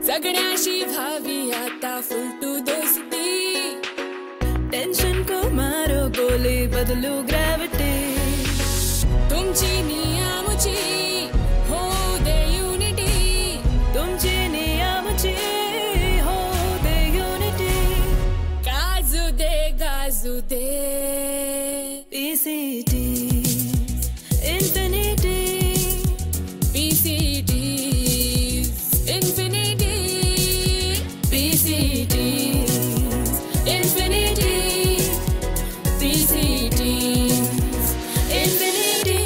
जगण्याशी व्हावी आता फुलटू दोस्ती, टेन्शन को मारो गोली बदलू ग्रॅव्हिटी, तुमची नियमची हो दे युनिटी, तुमची नियमची हो दे युनिटी, गाजू दे PCT infinity, PCT infinity, PCT infinity, PCT infinity.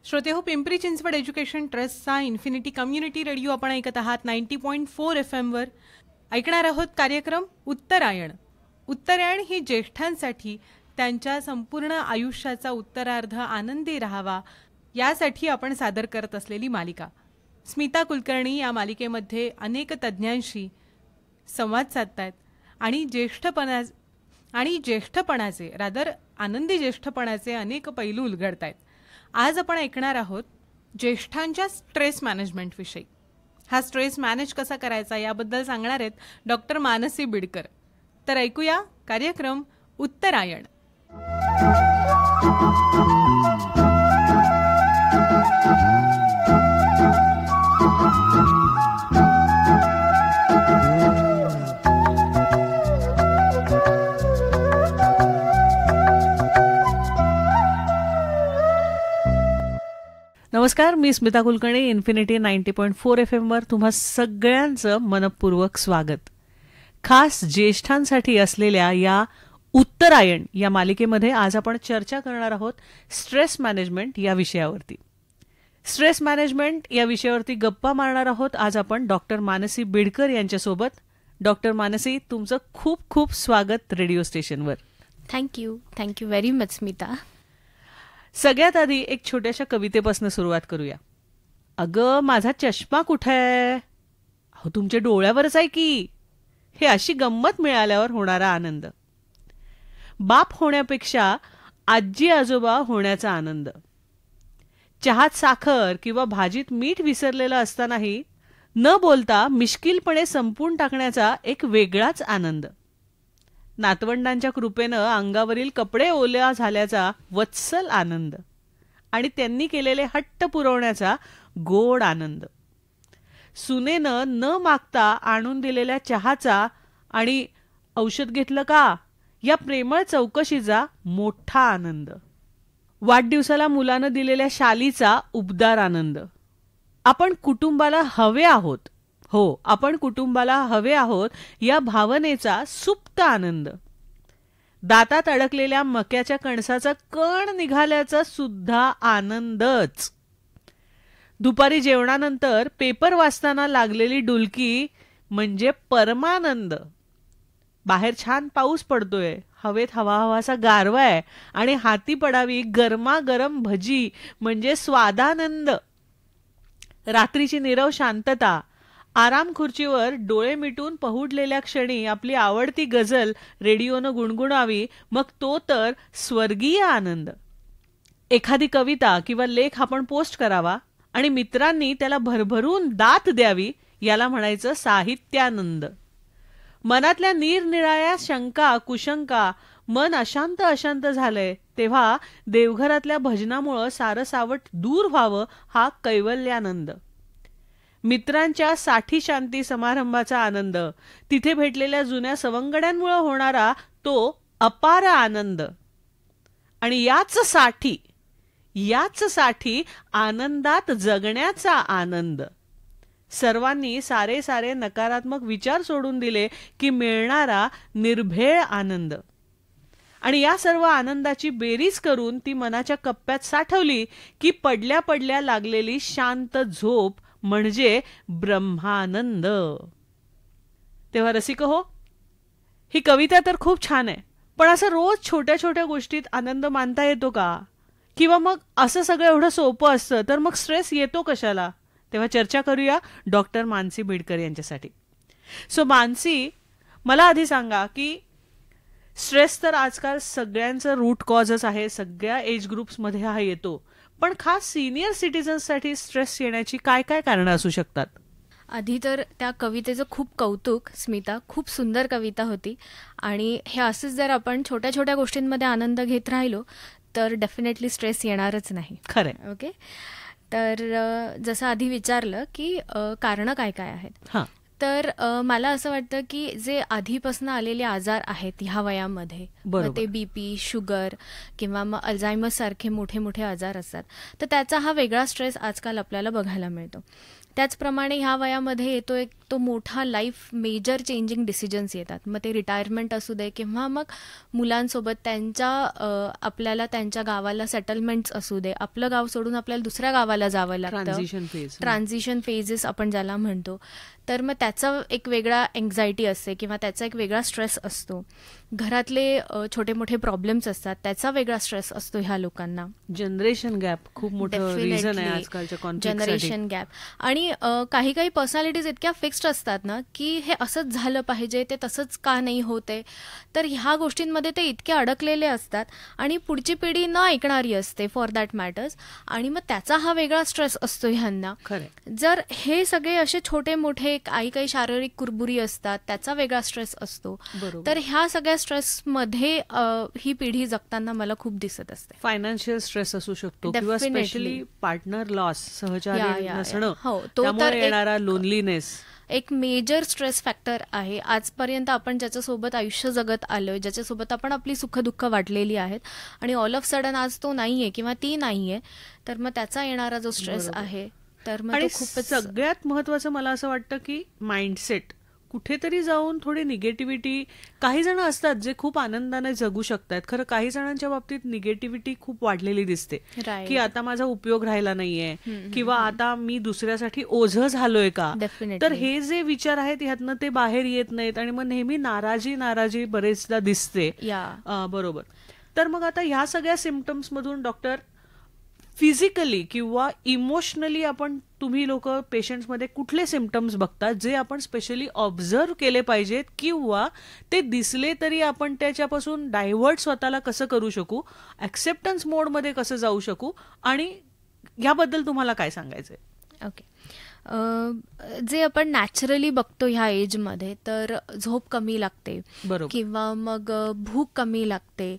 श्रोते हो, पिंपरी चिंचवड एज्युकेशन ट्रस्टचा इन्फिनिटी कम्युनिटी रेडिओ आपण ऐकत आहात 90.4 FM वर. ऐकणार आहोत कार्यक्रम उत्तरायण. उत्तरायण ही ज्येष्ठांसाठी त्यांच्या संपूर्ण आयुष्याचा उत्तरार्ध आनंदी राहावा यासाठी आपण सादर करत असलेली मालिका. स्मिता कुलकर्णी या मालिकेमध्ये अनेक तज्ज्ञांशी संवाद साधतायत आणि ज्येष्ठपणाचे आनंदी ज्येष्ठपणाचे अनेक पैलू उलगडतायत. आज आपण ऐकणार आहोत ज्येष्ठांच्या स्ट्रेस मॅनेजमेंटविषयी. हा स्ट्रेस मॅनेज कसा करायचा याबद्दल सांगणार आहेत डॉक्टर मानसी बिडकर. तर ऐकूया कार्यक्रम उत्तरायण. नमस्कार, मी स्मिता कुलकर्णी. इन्फिनिटी 90.4 FM वर तुम्हा सगळ्यांचं मनपूर्वक स्वागत. खास ज्येष्ठांसाठी असलेल्या या उत्तरायण या मालिकेमध्ये आज आपण चर्चा करणार आहोत स्ट्रेस मॅनेजमेंट या विषयावरती. स्ट्रेस मॅनेजमेंट या विषयावरती गप्पा मारणार आहोत आज आपण डॉक्टर मानसी बिडकर यांच्यासोबत. डॉक्टर मानसी, तुमचं खूप खूप स्वागत रेडिओ स्टेशनवर. Thank you very much Smita. सगळ्यात आधी एक छोट्याशा कवितेपासून सुरुवात करूया. अगं माझा चष्मा कुठे आहे? अहो तुमच्या डोळ्यावरच आहे की. हे अशी गंमत मिळाल्यावर होणारा आनंद. बाप होण्यापेक्षा आजी आजोबा होण्याचा आनंद. चहात साखर किंवा भाजीत मीठ विसरलेलं असतानाही न बोलता मिश्किलपणे संपून टाकण्याचा एक वेगळाच आनंद. नातवंडांच्या कृपेनं अंगावरील कपडे ओल्या झाल्याचा वत्सल आनंद आणि त्यांनी केलेले हट्ट पुरवण्याचा गोड आनंद. सुनेनं न मागता आणून दिलेल्या चहाचा आणि औषध घेतलं का या प्रेमळ चौकशीचा मोठा आनंद. वाढदिवसाला मुलानं दिलेल्या शालीचा उबदार आनंद. आपण कुटुंबाला हवे आहोत, हो आपण कुटुंबाला हवे आहोत या भावनेचा सुप्त आनंद. दातात अडकलेल्या मक्याच्या कणसाचा कण निघाल्याचा सुद्धा आनंदच. दुपारी जेवणानंतर पेपर वाचताना लागलेली डुलकी म्हणजे परमानंद. बाहेर छान पाऊस पडतोय, हवेत हवाहवासा गारवा आहे आणि हाती पडावी गरमागरम भजी म्हणजे स्वादानंद. रात्रीची नीरव शांतता, आराम खुर्चीवर डोळे मिटून पहुडलेल्या क्षणी आपली आवडती गझल रेडिओनं गुणगुणावी, मग तो तर स्वर्गीय आनंद. एखादी कविता किंवा लेख आपण पोस्ट करावा आणि मित्रांनी त्याला भरभरून दात द्यावी, याला म्हणायचं साहित्यानंद. मनातल्या निरनिराळ्या शंका कुशंका, मन अशांत अशांत झालंय तेव्हा देवघरातल्या भजनामुळं सारं सावट दूर व्हावं, हा कैवल्यानंद. मित्रांच्या साठी शांती समारंभाचा आनंद, तिथे भेटलेल्या जुन्या सवंगड्यांमुळे होणारा तो अपार आनंद. आणि याच साठी आनंदात जगण्याचा आनंद. सर्वांनी सारे सारे नकारात्मक विचार सोडून दिले की मिळणारा निर्भेळ आनंद. आणि या सर्व आनंदाची बेरीज करून ती मनाच्या कप्प्यात साठवली की पडल्या पडल्या लागलेली शांत झोप म्हणजे ब्रह्मानंद. तेव्हा रसिक हो, ही कविता तर खूप छान आहे, पण असं रोज छोट्या छोट्या गोष्टीत आनंद मानता येतो का? किंवा मग असं सगळं एवढं सोपं असतं तर मग स्ट्रेस येतो कशाला? तेव्हा चर्चा करूया डॉक्टर मानसी बिडकर यांच्यासाठी. सो मानसी, मला आधी सांगा की स्ट्रेस तर आजकाल सगळ्यांचं रूट कॉजच आहे, सगळ्या एज ग्रुप्समध्ये हा येतो, पण खास सिनियर सिटीजन्ससाठी स्ट्रेस येण्याची काय काय कारणं असू शकतात? आधी तर त्या कवितेचं खूप कौतुक स्मिता, खूप सुंदर कविता होती. आणि हे असंच जर आपण छोट्या छोट्या गोष्टींमध्ये आनंद घेत राहिलो तर डेफिनेटली स्ट्रेस येणारच नाही. खरंय. ओके. तर जसं आधी विचारलं की कारणं काय काय आहेत, हां. तर मला असं वाटतं की जे आधीपासून आलेले आजार आहेत ह्या वयामध्ये, बरोबर. मग ते BP, शुगर किंवा मग अल्झायमर सारखे मोठे मोठे आजार असतात, तर त्याचा हा वेगळा स्ट्रेस आजकाल आपल्याला बघायला मिळतो. त्याचप्रमाणे ह्या वयामध्ये येतो एक तो मोठा लाईफ मेजर चेंजिंग डिसिजन्स येतात. मग ते रिटायरमेंट असू दे किंवा मग मुलांसोबत त्यांच्या आपल्याला त्यांच्या गावाला सेटलमेंट्स असू दे, आपलं गाव सोडून आपल्याला दुसऱ्या गावाला जावं लागतं. Transition phase. ट्रान्झिशन फेजेस आपण ज्याला म्हणतो, तर मग त्याचा एक वेगळा एन्झायटी असते किंवा त्याचा एक वेगळा स्ट्रेस असतो. घरातले छोटे मोठे प्रॉब्लेम्स असतात, त्याचा वेगळा स्ट्रेस असतो ह्या लोकांना. जनरेशन गॅप खूप मोठं रिझन आहे आजकालच्या कॉन्फ्लिक्टसाठी. Generation gap. आणि काही काही पर्सनॅलिटीज इतक्या फिक्स्ड असतात ना की हे असंच झालं पाहिजे, ते तसंच का नाही होते, तर ह्या गोष्टींमध्ये ते इतके अडकलेले असतात आणि पुढची पिढी न ऐकणारी असते फॉर दॅट मॅटर्स. आणि मग त्याचा हा वेगळा स्ट्रेस असतो ह्यांना. खरंय. जर हे सगळे असे छोटे मोठे काही शारीरिक कुरबुरी असतात, त्याचा वेगळा स्ट्रेस असतो. बरोबर. तर ह्या सगळ्या स्ट्रेसमध्ये ही पिढी जगताना मला खूप दिसत असते. फायनान्शियल स्ट्रेस असू शकतो किंवा Definitely. स्पेशली पार्टनर लॉस, सहचारी या. नसणं, हो, तो तर त्यामुळे येणारा लोनलीनेस एक मेजर स्ट्रेस फॅक्टर आहे. आजपर्यंत आपण ज्याच्यासोबत आयुष्य जगत आलोय, ज्याच्यासोबत आपण आपली सुखदुःख वाटलेली आहेत आणि ऑल ऑफ सडन आज तो नाहीये किंवा ती नाहीये, तर मग त्याचा येणारा जो स्ट्रेस बरोबर. आहे, तर मग आणि तो खूपच सगळ्यात महत्वाचं मला असं वाटतं की माइंडसेट कुठेतरी जाऊन थोडी निगेटिव्हिटी. काही जण असतात जे खूप आनंदाने जगू शकतात, खरं काही जणांच्या बाबतीत निगेटिव्हिटी खूप वाढलेली दिसते Right. की आता माझा उपयोग राहिला नाहीये किंवा आता मी दुसऱ्यासाठी ओझं झालोय का. Definitely. तर हे जे विचार आहेत ह्यातनं ते बाहेर येत नाहीत आणि मग नेहमी नाराजी बरेचदा दिसते. बरोबर. तर मग आता ह्या सगळ्या सिम्पटम्स मधून डॉक्टर फिजिकली किंवा इमोशनली तुम्ही लोक पेशंट्समध्ये कुठले सिम्पटम्स बघतात जे आपण स्पेशली ऑब्झर्व केले पाहिजेत किंवा ते दिसले तरी आपण त्याच्यापासून डायव्हर्ट स्वतःला कसं करू शकू, ऍक्सेप्टन्स मोडमध्ये कसं जाऊ शकू, आणि याबद्दल तुम्हाला काय सांगायचंय? ओके. जे आपण नॅचरली बघतो ह्या एजमध्ये, तर झोप कमी लागते बरोबर. किंवा मग भूक कमी लागते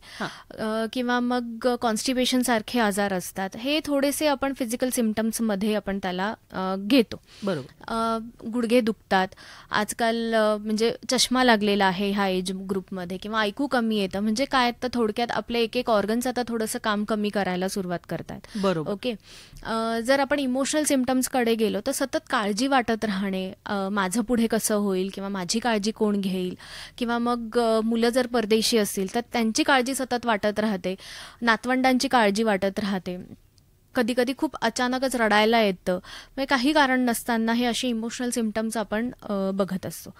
किंवा मग कॉन्स्टिपेशन सारखे आजार असतात. हे थोडेसे आपण फिजिकल सिम्पटम्समध्ये आपण त्याला घेतो. बरोबर. गुडघे दुखतात आजकाल, म्हणजे चष्मा लागलेला आहे ह्या एज ग्रुपमध्ये, किंवा ऐकू कमी येतं. म्हणजे काय, तर थोडक्यात आपले एक एक ऑर्गन्स आता थोडंसं काम कमी करायला सुरुवात करतात. बरोबर. ओके. जर आपण इमोशनल सिम्पटम्सकडे गेलो तर सतत काळजी वाटत राहणे, माझं पुढे कसं होईल किंवा माझी काळजी कोण घेईल, किंवा मग मुलं जर परदेशी असतील तर त्यांची काळजी सतत वाटत राहते, नातवंडांची काळजी वाटत राहते. कधी कधी खूप अचानकच रडायला येतं, म्हणजे काही कारण नसताना हे असे इमोशनल सिम्पटम्स आपण बघत असतो.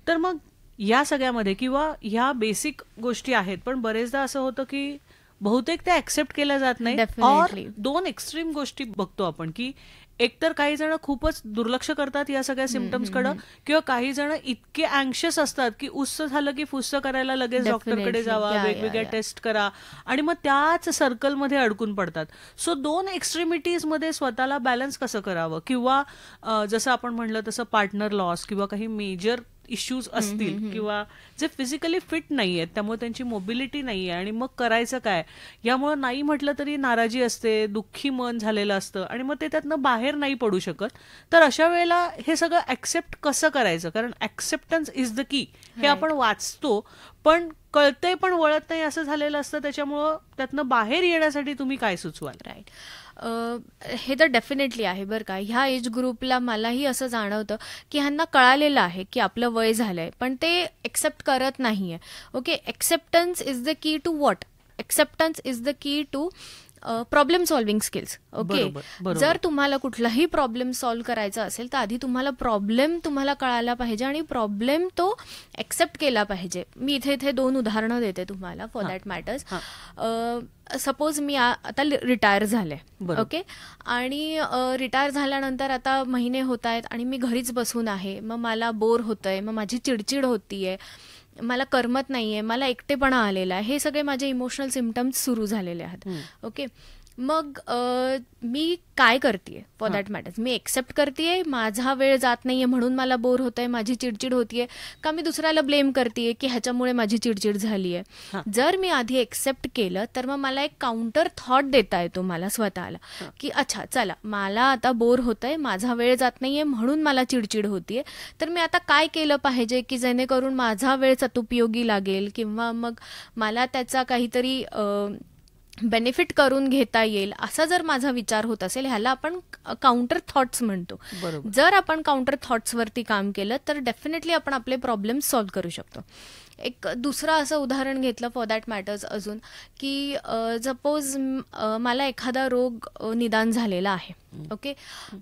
तर मग या सगळ्यामध्ये किंवा ह्या बेसिक गोष्टी आहेत, पण बरेचदा असं होतं की बहुतेक त्या ऍक्सेप्ट केल्या जात नाही. Definitely. दोन एक्स्ट्रीम गोष्टी बघतो आपण की एकतर काही जण खूपच दुर्लक्ष करतात या सगळ्या सिम्पटम्सकडे, किंवा काही जण इतके अँक्शियस असतात की उस्स झालं की फुस्स करायला लगेच डॉक्टरकडे जावा, वेगवेगळ्या टेस्ट करा, आणि मग त्याच सर्कलमध्ये अडकून पडतात. सो दोन एक्स्ट्रीमिटीज मध्ये स्वतःला बॅलन्स कसं करावं, किंवा जसं आपण म्हणलं तसं पार्टनर लॉस किंवा काही मेजर इश्यूज असतील किंवा जे फिजिकली फिट नाहीयेत त्यामुळे त्यांची मोबिलिटी नाहीये, आणि मग करायचं काय, यामुळे नाही म्हटलं तरी नाराजी असते, दुःखी मन झालेलं असतं, आणि मग ते त्यातनं बाहेर नाही पडू शकत. तर अशा वेळेला हे सगळं ऍक्सेप्ट कसं करायचं, कारण ऍक्सेप्टन्स इज द की. हे आपण वाचतो पण कळतंय पण वळत नाही असं झालेलं असतं, त्याच्यामुळं त्यातनं बाहेर येण्यासाठी तुम्ही काय सुचवाल? राईट. हे तर डेफिनेटली आहे बरं का. ह्या एज ग्रुपला मलाही असं जाणवतं की ह्यांना कळालेलं आहे की आपलं वय झालंय, पण ते एक्सेप्ट करत नाहीये. Okay. Acceptance is the key to what? Acceptance is the key to problem solving skills. Okay. जर तुम्हाला कुठलाही प्रॉब्लेम सॉल्व्ह करायचा असेल तर आधी तुम्हाला प्रॉब्लेम तुम्हाला कळायला पाहिजे आणि प्रॉब्लेम तो एक्सेप्ट केला पाहिजे. मी इथे दोन उदाहरणं देते तुम्हाला फॉर दॅट मॅटर्स. सपोज मी आता रिटायर झाले. ओके. आणि रिटायर झाल्यानंतर आता महिने होत आहेत आणि मी घरीच बसून आहे. मग मला बोर होतंय, मग माझी चिडचिड होतीये, मला करमत नाहीये, मला एकटेपणा आलेला आहे. हे सगळे माझे इमोशनल सिम्पटम्स सुरू झालेले आहेत. ओके. मग मी काय करतेय फॉर दॅट मॅटर्स, मी एक्सेप्ट करतेय माझा वेळ जात नाहीये म्हणून मला बोर होतंय, माझी चिडचिड होतीये, का मी दुसऱ्याला ब्लेम करतेय की ह्याच्यामुळे माझी चिडचिड झालीये. जर मी आधी एक्सेप्ट केलं तर मग मला एक काउंटर थॉट देता येतो मला स्वतःला की अच्छा चला मला आता बोर होतंय, माझा वेळ जात नाहीये म्हणून मला चिडचिड होतीये, तर मी आता काय केलं पाहिजे की जेणेकरून माझा वेळ सदुपयोगी लागेल किंवा मग मला त्याचा काहीतरी बेनिफिट करून घेता येईल, असा जर माझा विचार होत असेल, ह्याला आपण काउंटर थॉट्स म्हणतो. जर आपण काउंटर थॉट्सवरती काम केलं तर डेफिनेटली आपण आपले प्रॉब्लेम सॉल्व्ह करू शकतो. एक दुसरं असं उदाहरण घेतलं फॉर दॅट मॅटर्स अजून की सपोज मला एखादा रोग निदान झालेला आहे, ओके,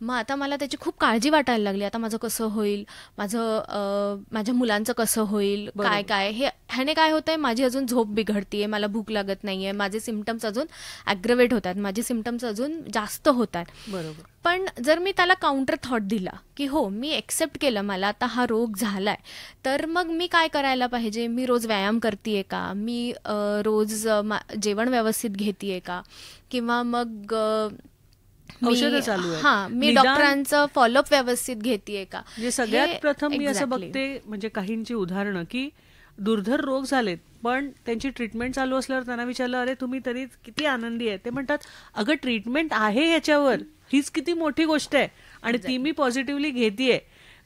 मग आता मला त्याची खूप काळजी वाटायला लागली, आता माझं कसं होईल, माझ्या मुलांचं कसं होईल, काय काय ह्याने काय होतंय, माझी अजून झोप बिघडतीये, मला भूक लागत नाहीये, माझे सिम्पटम्स अजून ॲग्रवेट होतात, माझे सिम्पटम्स अजून जास्त होतात. बरोबर. पण जर मी त्याला काउंटर थॉट दिला की हो मी एक्सेप्ट केलं मला आता हा रोग झालाय, तर मग मी काय करायला पाहिजे, मी रोज व्यायाम करतेय का, मी रोज जेवण व्यवस्थित घेतेय का, किंवा मग मी डॉक्टरांचं फॉलोअप व्यवस्थित घेतेय का. म्हणजे सगळ्यात प्रथम मी असं बघते, म्हणजे काहींची उदाहरणं की दुर्धर रोग झालेत पण त्यांची ट्रीटमेंट चालू असल्यावर त्यांना विचारलं अरे तुम्ही तरी किती आनंदी आहे, ते म्हणतात अगं ट्रीटमेंट आहे याच्यावर, हीच किती मोठी गोष्ट आहे आणि ती मी पॉझिटिव्हली घेतेय.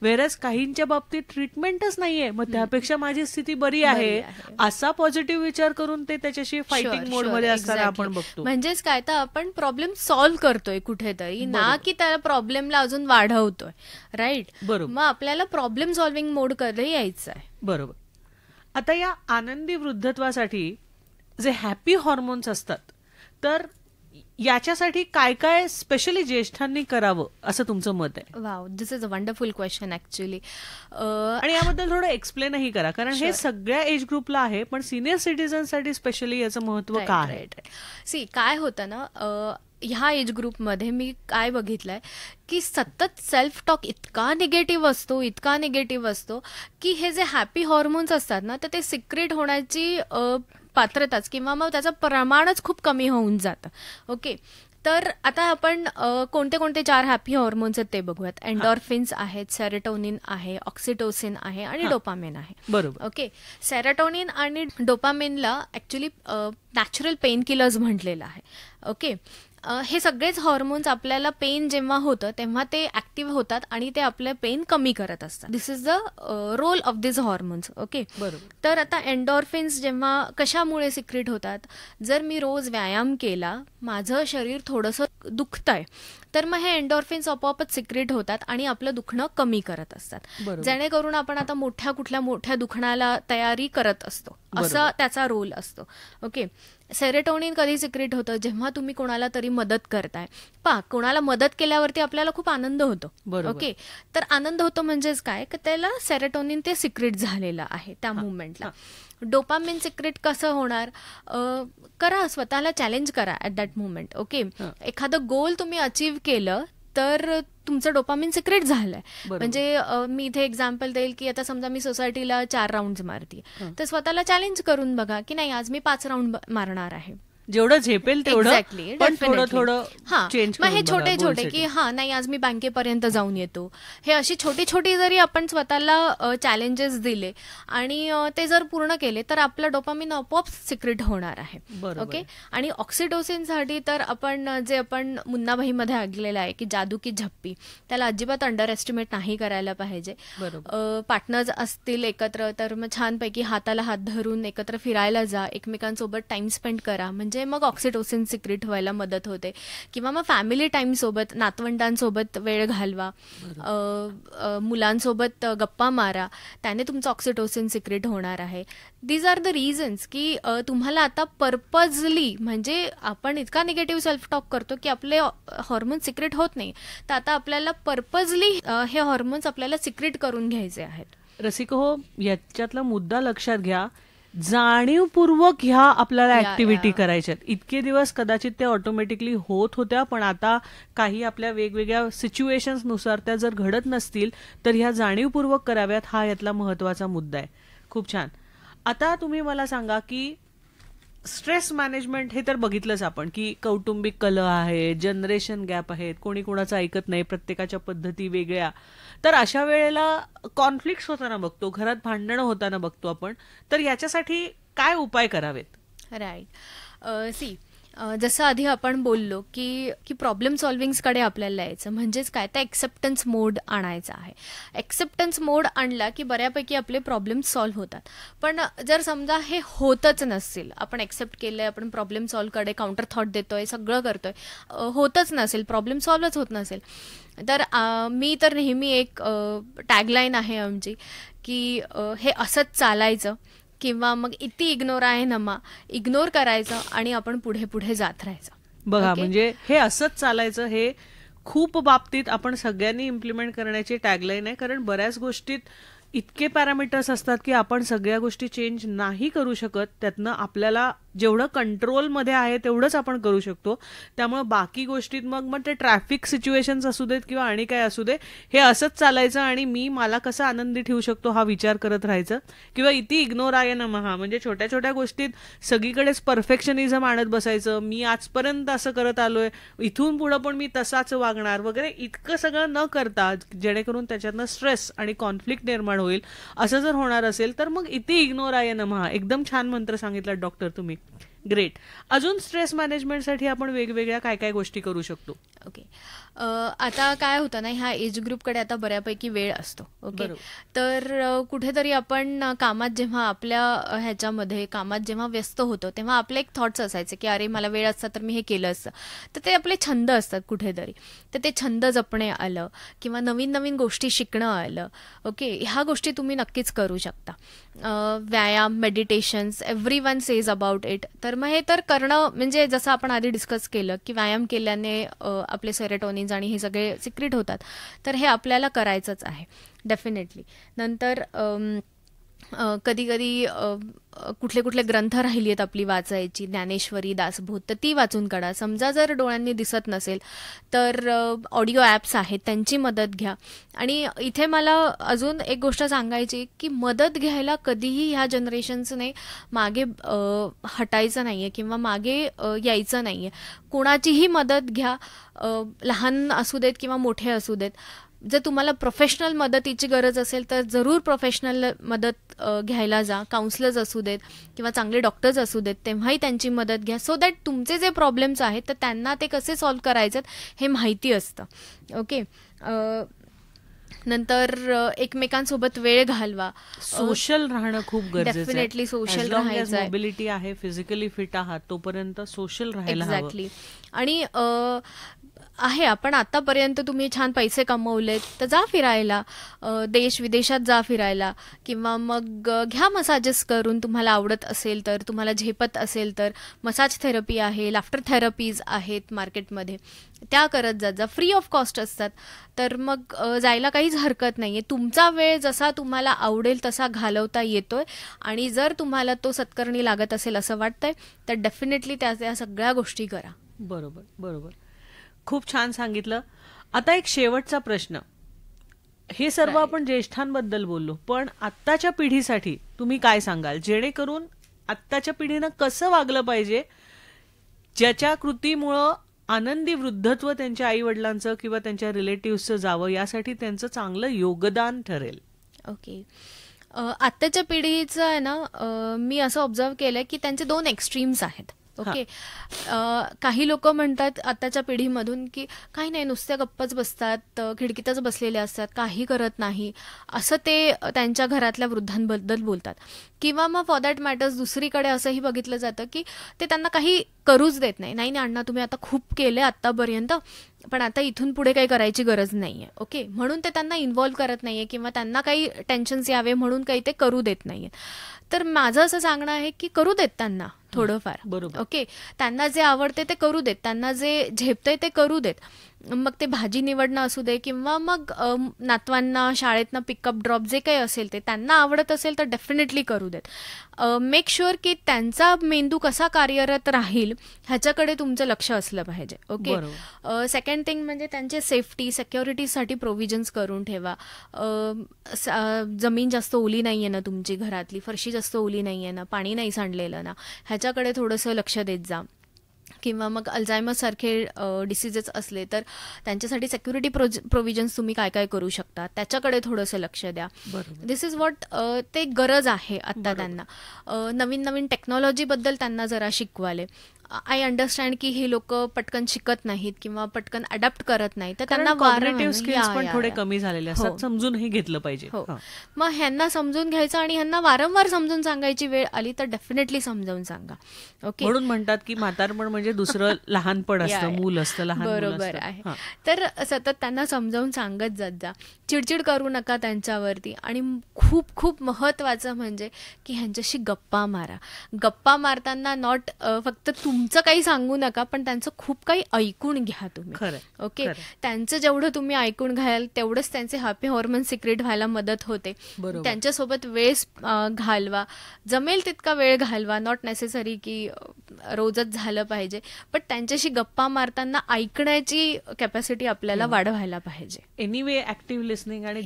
वेरस काहींच्या बाबतीत ट्रीटमेंटच नाहीये, मग त्यापेक्षा माझी स्थिती बरी आहे असा पॉझिटिव्ह विचार करून ते त्याच्याशी फायटिंग मोड मध्ये असताना आपण बघतो. म्हणजेच काय तर आपण प्रॉब्लेम सॉल्व्ह करतोय कुठेतरी, ना की त्या प्रॉब्लेमला अजून वाढवतोय. राईट. बरोबर. मग आपल्याला प्रॉब्लेम सॉल्व्हिंग मोड कडे यायचं आहे. बरोबर. आता या आनंदी वृद्धत्वासाठी जे हॅपी हॉर्मोन्स असतात तर याच्यासाठी काय काय स्पेशली ज्येष्ठांनी करावं असं तुमचं मत आहे? Wow, this is a wonderful question actually. आणि याबद्दल थोडं एक्सप्लेनही करा, कारण हे सगळ्या एज ग्रुपला आहे पण सिनियर सिटीजनसाठी स्पेशली याचं महत्व काय आहे? सी काय होतं ना, ह्या एज ग्रुपमध्ये मी काय बघितलंय की सतत सेल्फ टॉक इतका निगेटिव्ह असतो की हे जे हॅपी हॉर्मोन्स असतात ना तर ते सिक्रेट होण्याची पात्रताच किंवा मग त्याचं प्रमाणच खूप कमी होऊन जातं. ओके, तर आता आपण कोणते कोणते 4 हॅपी हॉर्मोन्स आहेत ते बघूयात. एंडॉर्फिन्स आहेत, सेरोटोनिन आहे, ऑक्सिटोसिन आहे आणि डोपामिन आहे. बरोबर. ओके, सेरोटोनिन आणि डोपामिनला ऍक्च्युली नॅचरल पेन किलर्स म्हटलेलं आहे. ओके, हे सगळेच हॉर्मोन्स आपल्याला पेन जेव्हा होतं तेव्हा ते ऍक्टिव्ह होतात आणि ते आपलं पेन कमी करत असतात. This is the role of this hormones. Okay, बरोबर. तर आता एंडॉर्फिन्स जेव्हा कशामुळे सिक्रेट होतात, जर मी रोज व्यायाम केला, माझं शरीर थोडंसं दुखतंय, तर मग हे एंडॉर्फिन्स आपोआपच सिक्रेट होतात आणि आपलं दुखणं कमी करत असतात, जेणेकरून आपण आता कुठल्या मोठ्या दुखण्याला तयारी करत असतो, असा त्याचा रोल असतो. ओके, सेरोटोनिन कधी सिक्रेट होतं, जेव्हा तुम्ही कोणाला तरी मदत करताय. कोणाला मदत केल्यावरती आपल्याला खूप आनंद होतो. ओके, तर आनंद होतो म्हणजेच काय की त्याला सेरोटोनिन ते सिक्रेट झालेलं आहे त्या मुवमेंटला. डोपामिन सिक्रेट कसं होणार, करा स्वतःला चॅलेंज करा ऍट दॅट मुवमेंट. ओके, एखादं गोल तुम्ही अचीव्ह केलं तर तुमचं डोपामिन सिक्रेट झालंय. म्हणजे मी इथे एक्झाम्पल देईल की आता समजा मी सोसायटीला 4 राऊंड मारते, तर स्वतःला चॅलेंज करून बघा की नाही आज मी 5 राऊंड मारणार आहे. जेवढं झेपेल तेवढं, पण थोडं चेंज. मग हे छोटे छोटे की नाही आज मी बँकेपर्यंत जाऊन येतो, हे अशी छोटी जरी आपण स्वतःला चॅलेंजेस दिले आणि ते जर पूर्ण केले तर आपलं डोपामिन आपोआप सिक्रेट होणार आहे. ओके, आणि ऑक्सिटोसिनसाठी तर आपण मुन्नाभाईमध्ये ऐकलेलं आहे की जादू की झप्पी, त्याला अजिबात अंडर एस्टिमेट नाही करायला पाहिजे. पार्टनर्स असतील एकत्र तर मग छानपैकी हाताला हात धरून एकत्र फिरायला जा, एकमेकांसोबत टाइम स्पेंड करा, म्हणजे मग ऑक्सिटोसिन सिक्रेट व्हायला मदत होते. किंवा मग फॅमिली टाइम सोबत, नातवंडांसोबत वेळ घालवा, मुलांसोबत गप्पा मारा, त्याने तुमचं ऑक्सिटोसिन सिक्रेट होणार आहे. दीज आर द रिझन्स की तुम्हाला आता पर्पजली, म्हणजे आपण इतका निगेटिव्ह सेल्फ टॉक करतो की आपले हॉर्मोन्स सिक्रेट होत नाही, तर आता आपल्याला पर्पजली हे हॉर्मोन्स आपल्याला सिक्रेट करून घ्यायचे आहेत. रसिका हो, याच्यातला मुद्दा लक्षात घ्या, जाणीवपूर्वक ह्या आपल्याला ऍक्टिव्हिटी करायच्यात. इतके दिवस कदाचित त्या ऑटोमॅटिकली होत होत्या, पण आता काही आपल्या वेगवेगळ्या सिच्युएशन्स नुसार त्या जर घडत नसतील तर ह्या जाणीवपूर्वक कराव्यात, हा यातला महत्वाचा मुद्दा आहे. खूप छान. आता तुम्ही मला सांगा की स्ट्रेस मॅनेजमेंट हे तर बघितलंच आपण की कौटुंबिक कलह आहे, जनरेशन गॅप आहेत, कोणी कोणाचं ऐकत नाही, प्रत्येकाच्या पद्धती वेगळ्या. तर अशा वेळेला कॉन्फ्लिक्ट होताना बघतो, घरात भांडणं होताना बघतो आपण. तर याच्यासाठी काय उपाय करावेत? राईट. सी, जसं आधी आपण बोललो की प्रॉब्लेम सॉल्व्हिंग्सकडे आपल्याला यायचं, म्हणजेच काय, तर एक्सेप्टन्स मोड आणायचा आहे. एक्सेप्टन्स मोड आणला की बऱ्यापैकी आपले प्रॉब्लेम सॉल्व्ह होतात. पण जर समजा हे होतच नसेल, आपण एक्सेप्ट केलंय, आपण प्रॉब्लेम सॉल्व्हकडे काउंटर थॉट देतोय, सगळं करतोय, होतच नसेल, प्रॉब्लेम सॉल्व्हच होत नसेल, तर मी तर नेहमी एक टॅगलाईन आहे आमची की हे असंच चालायचं, किंवा मग इति इग्नोर आहे नमा, इग्नोर करायचं आणि आपण पुढे पुढे जात राहायचं. बघा, म्हणजे हे असंच चालायचं हे खूप बाबतीत आपण सगळ्यांनी इम्प्लिमेंट करण्याची टॅगलाईन आहे. कारण बऱ्याच गोष्टीत इतके पॅरामीटर्स असतात की आपण सगळ्या गोष्टी चेंज नाही करू शकत. त्यातनं आपल्याला जेवढं कंट्रोलमध्ये आहे तेवढंच आपण करू शकतो. त्यामुळे बाकी गोष्टीत मग ते ट्रॅफिक सिच्युएशन्स असू देत किंवा आणि काय असू दे, हे असंच चालायचं आणि मी मला कसं आनंदी ठेवू शकतो हा विचार करत राहायचं. किंवा इति इग्नोर आहे ना महा, म्हणजे छोट्या छोट्या गोष्टीत सगळीकडेच परफेक्शनिझम आणत बसायचं. मी आजपर्यंत असं करत आलोय, इथून पुढं पण मी तसाच वागणार वगैरे, इतकं सगळं न करता जेणेकरून त्याच्यातनं स्ट्रेस आणि कॉन्फ्लिक्ट निर्माण होईल. असं जर होणार असेल तर मग इति इग्नोर आहे ना महा. एकदम छान मंत्र सांगितला डॉक्टर तुम्ही. ग्रेट. अजून स्ट्रेस मॅनेजमेंटसाठी आपण वेगवेगळ्या काय काय गोष्टी करू शकतो? ओके. आता काय होतं ना, ह्या एज ग्रुपकडे आता बऱ्यापैकी वेळ असतो. ओके. तर कुठेतरी आपण कामात जेव्हा आपल्या ह्याच्यामध्ये कामात जेव्हा व्यस्त होतो तेव्हा आपले एक थॉट्स असायचे की अरे मला वेळ असता तर मी हे केलं असतं. तर ते आपले छंद असतात कुठेतरी, तर ते छंद जपणे आलं किंवा नवीन नवीन गोष्टी शिकणं आलं. ओके, ह्या गोष्टी तुम्ही नक्कीच करू शकता. व्यायाम, meditations, everyone says about it. तर मग हे तर करणं, म्हणजे जसं आपण आधी डिस्कस केलं की व्यायाम केल्याने आपले सेरोटोनिन्स आणि हे सगळे सिक्रेट होतात, तर हे आपल्याला करायचंच आहे डेफिनेटली. नंतर कधी कधी कुठले कुठले ग्रंथ राहिली आहेत आपली वाचायची, ज्ञानेश्वरी, दासबोध, तर ती वाचून काढा. समजा जर डोळ्यांनी दिसत नसेल तर ऑडिओ ॲप्स आहेत, त्यांची मदत घ्या. आणि इथे मला अजून एक गोष्ट सांगायची की मदत घ्यायला कधीही ह्या जनरेशन्सने मागे हटायचं नाही आहे किंवा मागे यायचं नाही आहे. कोणाचीही मदत घ्या, लहान असू देत किंवा मोठे असू देत. जर तुम्हाला प्रोफेशनल मदतीची गरज असेल तर जरूर प्रोफेशनल मदत घ्यायला जा. काउन्सलर्स असू देत किंवा चांगले डॉक्टर्स असू देत, तेव्हाही त्यांची मदत घ्या. सो दॅट तुमचे जे प्रॉब्लेम्स आहेत तर त्यांना ते कसे सॉल्व्ह करायचे हे माहिती असतं. ओके. नंतर एकमेकांसोबत वेळ घालवा. सोशल राहणं खूप गरजेचं आहे. डेफिनेटली सोशल राहायचं आहे. मोबिलिटी आहे, फिजिकली फिट आहात तोपर्यंत सोशल राहायला हवं. एक्झॅक्टली. आणि आहे, आपण आतापर्यंत तुम्ही छान पैसे कमवलेत तर जा फिरायला, देश विदेशात जा फिरायला, किंवा मग घ्या मसाजेस करून, तुम्हाला आवडत असेल तर, तुम्हाला झेपत असेल तर. मसाज थेरपी आहे, लाफ्टर थेरपीज आहेत मार्केटमध्ये, त्या करत जात जा. फ्री ऑफ कॉस्ट असतात, तर मग जायला काहीच हरकत नाही आहे. तुमचा वेळ जसा तुम्हाला आवडेल तसा घालवता येतोय, आणि जर तुम्हाला तो सत्कारणी लागत असेल असं वाटतंय तर डेफिनेटली त्या सगळ्या गोष्टी करा. बरोबर बरोबर, खूप छान सांगितलं. आता एक शेवटचा प्रश्न. हे सर्व आपण ज्येष्ठांबद्दल बोललो, पण आत्ताच्या पिढीसाठी तुम्ही काय सांगाल, जेणेकरून आत्ताच्या पिढीनं कसं वागलं पाहिजे ज्याच्या कृतीमुळं आनंदी वृद्धत्व त्यांच्या आई वडिलांचं किंवा त्यांच्या रिलेटिव्हचं जावं, यासाठी त्यांचं चांगलं योगदान ठरेल? ओके. आत्ताच्या पिढीचं आहे ना, मी असं ऑब्झर्व केलंय की त्यांचे दोन एक्स्ट्रीम्स आहेत. ओके. काही लोक म्हणतात आताच्या पिढीमधून की काही नाही, नुसत्या गप्पच बसतात, खिडकीतच बसलेले असतात, काही करत नाही, असं ते त्यांच्या घरातल्या वृद्धांबद्दल बोलतात. किंवा मग फॉर दॅट मॅटर्स दुसरीकडे असंही बघितलं जातं की ते त्यांना काही करूच देत नाही. नाही नाही अण्णा, तुम्ही आता खूप केले आत्तापर्यंत, पण आता इथून पुढे काही करायची गरज नाहीये. ओके. म्हणून ते त्यांना इन्व्हॉल्व्ह करत नाहीये किंवा त्यांना काही टेन्शन्स यावे म्हणून काही ते करू देत नाहीये. तर माझं असं सांगणं आहे की करू देत त्यांना थोडंफार. बरोबर. ओके. त्यांना जे आवडते ते करू देत, त्यांना जे झेपतंय ते करू देत. मग ते भाजी निवडणं असू दे किंवा मग नातवांना शाळेतनं पिकअप ड्रॉप जे काही असेल ते त्यांना आवडत असेल तर डेफिनेटली करू देत. मेक शुअर की त्यांचा मेंदू कसा कार्यरत राहील ह्याच्याकडे तुमचं लक्ष असलं पाहिजे. ओके. सेकंड थिंग म्हणजे त्यांचे सेफ्टी सिक्युरिटीसाठी प्रोव्हिजन्स करून ठेवा. जमीन जास्त ओली नाही आहे ना तुमची घरातली, फरशी जास्त ओली नाही आहे ना, पाणी नाही सांडलेलं ना, ह्याच्याकडे थोडंसं लक्ष देत जा. किंवा मग अल्झायमर सारखे डिसीजेस असले तर त्यांच्यासाठी सिक्युरिटी प्रोव्हिजन्स तुम्ही काय काय करू शकता त्याच्याकडे थोडंसं लक्ष द्या. दिस इज व्हॉट ते गरज आहे आत्ता त्यांना. नवीन नवीन टेक्नॉलॉजीबद्दल त्यांना जरा शिकवाले. आय अंडरस्टँड की हे लोक पटकन शिकत नाहीत किंवा पटकन अडॅप्ट करत नाही तर त्यांना कॉग्निटिव्ह स्किल्स पण थोडे कमी झालेले असतात, समजूनही घेतलं पाहिजे. मग ह्यांना समजून घ्यायचं आणि ह्यांना वारंवार समजून सांगायची वेळ आली तर डेफिनेटली समजावून सांगा. ओके. म्हणून म्हणतात की म्हातारपण म्हणजे दुसरं लहानपण असतं, मूल असतं, लहान. बरोबर आहे. तर सतत त्यांना समजावून सांगत जात जा, चिडचिड करू नका त्यांच्यावरती. आणि खूप खूप महत्वाचं म्हणजे की ह्यांच्याशी गप्पा मारा. गप्पा मारताना नॉट फक्त तुमचं काही सांगू नका पण त्यांचं खूप काही ऐकून घ्या तुम्ही. ओके. त्यांचं जेवढं तुम्ही ऐकून घ्याल तेवढंच त्यांचे हॅपी हॉर्मोन सिक्रेट व्हायला मदत होते. त्यांच्यासोबत वेळ घालवा, जमेल तितका वेळ घालवा. नॉट नेसेसरी की रोजच झालं पाहिजे, पण त्यांच्याशी गप्पा मारताना ऐकण्याची कॅपॅसिटी आपल्याला वाढवायला पाहिजे. एनिवे ऍक्टिव्ह लिसनिंग आणि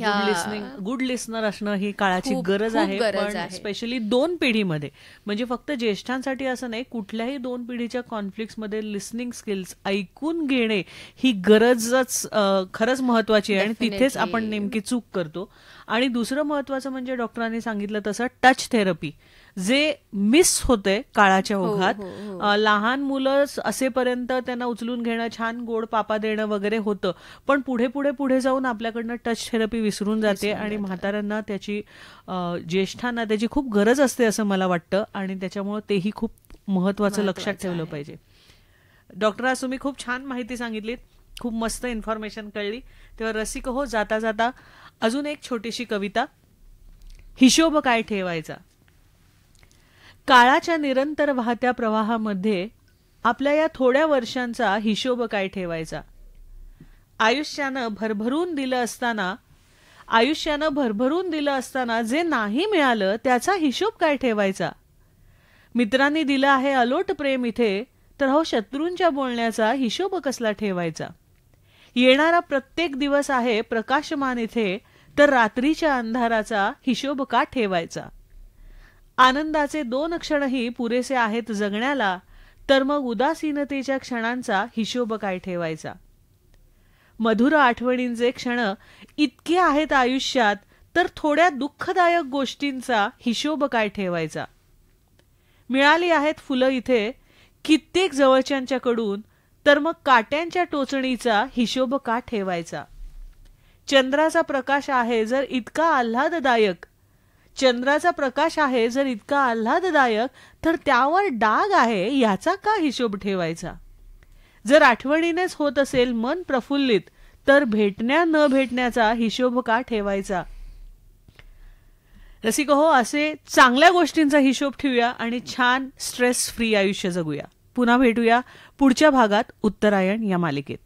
गुड लिसनर असणं ही काळाची गरज आहे. स्पेशली 2 पिढीमध्ये, म्हणजे फक्त ज्येष्ठांसाठी असं नाही, कुठल्याही 2 पिढीच्या कॉन्फ्लिक्ट्समध्ये लिसनिंग स्किल्स, ऐकून घेणे ही गरजच खरंच महत्वाची आहे आणि तिथेच आपण नेमकी चूक करतो. आणि दुसरं महत्वाचं म्हणजे डॉक्टरांनी सांगितलं तसं टच थेरपी जे मिस होते काळाच्या ओघात. लहान मुलं असेपर्यंत त्यांना उचलून घेणं, छान गोड पापा देणं वगैरे होतं, पण पुढे पुढे पुढे जाऊन आपल्याकडनं टच थेरपी विसरून जाते आणि म्हाताऱ्यांना त्याची, ज्येष्ठांना त्याची खूप गरज असते असं मला वाटतं. आणि त्याच्यामुळे तेही खूप महत्वाचं लक्षात ठेवलं पाहिजे. डॉक्टर, आज तुम्ही खूप छान माहिती सांगितलीत, खूप मस्त इन्फॉर्मेशन कळली. तेव्हा रसिक हो, जाता जाता अजून एक छोटीशी कविता. हिशोब काय ठेवायचा. काळाच्या निरंतर वाहत्या प्रवाहामध्ये आपल्या या थोड्या वर्षांचा हिशोब काय ठेवायचा. आयुष्यानं भरभरून दिलं असताना जे नाही मिळालं त्याचा हिशोब काय ठेवायचा. मित्रांनी दिलं आहे अलोट प्रेम इथे, तर हो शत्रूंच्या बोलण्याचा हिशोब कसला ठेवायचा. येणारा प्रत्येक दिवस आहे प्रकाशमान इथे, तर रात्रीच्या अंधाराचा हिशोब का ठेवायचा. आनंदाचे 2 क्षणही पुरेसे आहेत जगण्याला, तर मग उदासीनतेच्या क्षणांचा हिशोब काय ठेवायचा. मधुर आठवणींचे क्षण इतके आहेत आयुष्यात, तर थोड्या दुःखदायक गोष्टींचा हिशोब काय ठेवायचा. मिळाली आहेत फुलं इथे कित्येक जवळच्यांच्याकडून, तर मग काट्यांच्या टोचणीचा हिशोब का ठेवायचा. चंद्राचा प्रकाश आहे जर इतका आल्हाददायक, तर त्यावर डाग आहे याचा का हिशोब ठेवायचा. जर आठवणीनेच होत असेल मन प्रफुल्लित, तर भेटण्या न भेटण्याचा हिशोब का ठेवायचा. रसिक हो, असे चांगल्या गोष्टींचा हिशोब ठेवूया आणि छान स्ट्रेस फ्री आयुष्य जगूया. पुन्हा भेटूया पुढच्या भागात उत्तरायण या मालिकेत.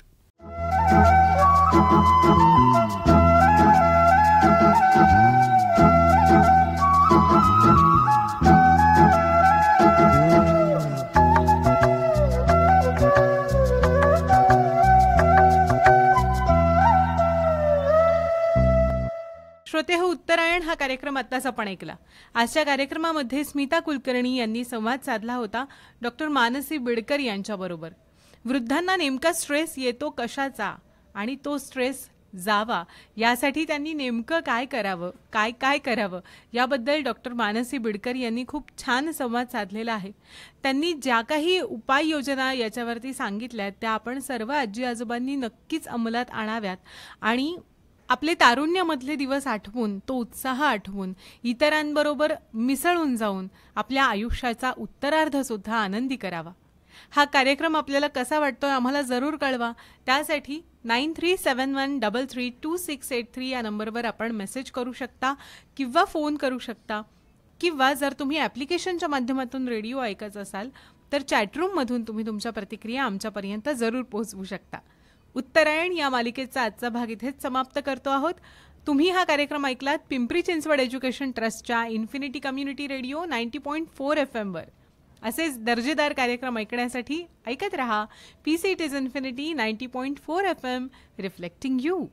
श्रोते हो, उत्तरायण हा कार्यक्रम आत्ताच आपण ऐकला. आजच्या कार्यक्रमामध्ये स्मिता कुलकर्णी यांनी संवाद साधला होता डॉक्टर मानसी बिडकर यांच्याबरोबर. वृद्धांना नेमका स्ट्रेस येतो कशाचा आणि तो स्ट्रेस जावा यासाठी त्यांनी नेमकं काय करावं याबद्दल डॉक्टर मानसी बिडकर यांनी खूप छान संवाद साधलेला आहे. त्यांनी ज्या काही उपाययोजना याच्यावरती सांगितल्यात त्या आपण सर्व आजी आजोबांनी नक्कीच अंमलात आणाव्यात आणि आपले तारुण्यामधले दिवस आठवून, तो उत्साह आठवून, इतरांबरोबर मिसळून जाऊन आपल्या आयुष्याचा उत्तरार्ध सुद्धा आनंदी करावा. हा कार्यक्रम आपल्याला कसा वाटतोय आम्हाला जरूर कळवा. त्यासाठी 9371332683 या नंबरवर आपण मेसेज करू शकता किंवा फोन करू शकता, किंवा जर तुम्ही ॲप्लिकेशनच्या माध्यमातून रेडिओ ऐकत असाल तर चॅटरूममधून तुम्ही तुमच्या प्रतिक्रिया आमच्यापर्यंत जरूर पोहोचवू शकता. उत्तरायण या मालिकेचा आजचा भाग इथेच समाप्त करतो आहोत. तुम्ही हा कार्यक्रम ऐकलात पिंपरी चिंचवड एज्युकेशन ट्रस्टच्या इन्फिनिटी कम्युनिटी रेडिओ 90.4 FM वर. असेच दर्जेदार कार्यक्रम ऐकण्यासाठी ऐकत रहा पीसीटीज इन्फिनिटी 90.4 FM, रिफ्लेक्टिंग यू.